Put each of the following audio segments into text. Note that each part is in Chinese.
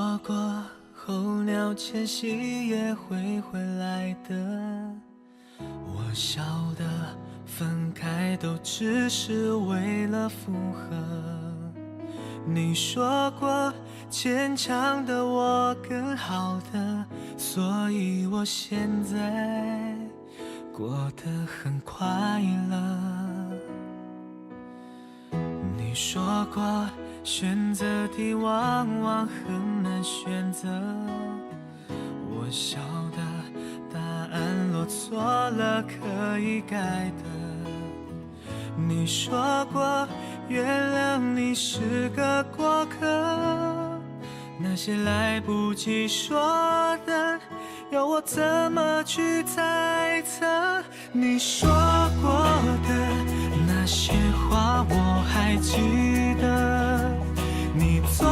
说过候鸟迁徙也会回来的，我晓得分开都只是为了复合。你说过坚强的我更好的，所以我现在过得很快乐。你说过选择题往往很难选择，我晓得答案落错了可以改的。你说过原谅你是个过客，那些来不及说的要我怎么去猜测。你说过的那些话我还记得，你做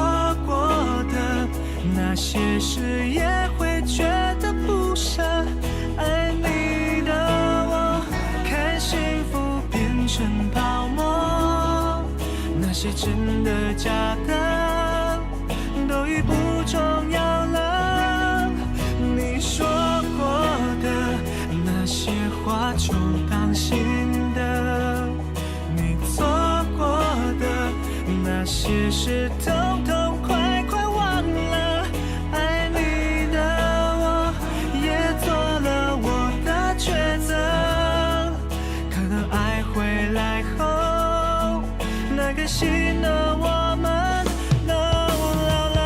过的那些事也会觉得不舍。爱你的我看幸福变成泡沫，那些真的假的都已不重要了。你说过的那些话就当信的，你做过的那些事统统快快忘了。爱你的我也做了我的抉择，可能爱回来后那个新的我们都老了。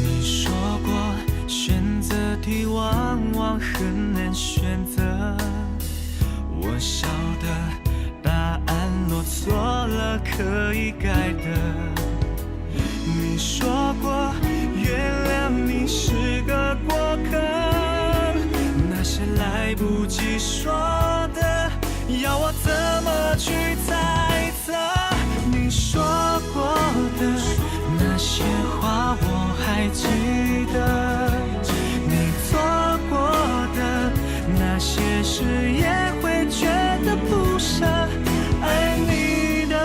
你说过选择题往往很难选择，我晓得答案落错了可以改的。你说过原谅你是个过客，那些来不及说的要我怎么去猜测。你说过的那些话我还记得，你做过的那些事也会觉得不舍。爱你的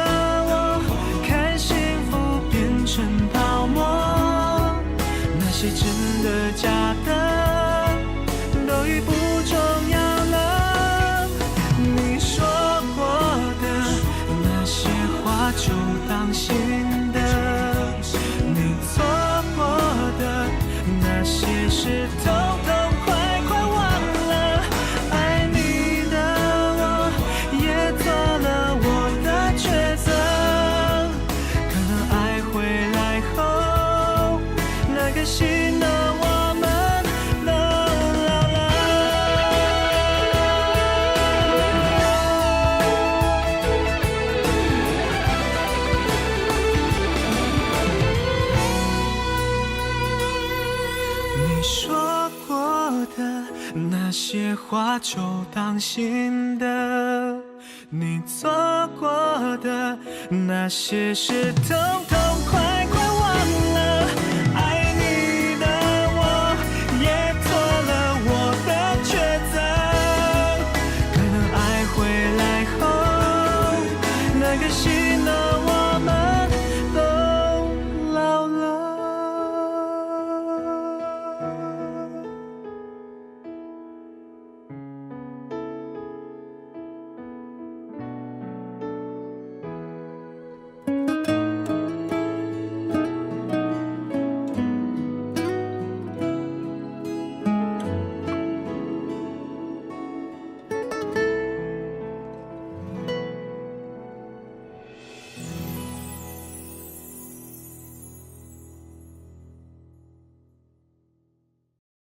我看幸福变成泡沫，那些真的假的都已不重要了。你说过的那些话就当信的，你做过的那些事统统快快忘了。爱你的我也做了我的抉择，可能爱回来后那个新的我们都老了。你说过的那些话就当信的，你做过的那些事统统快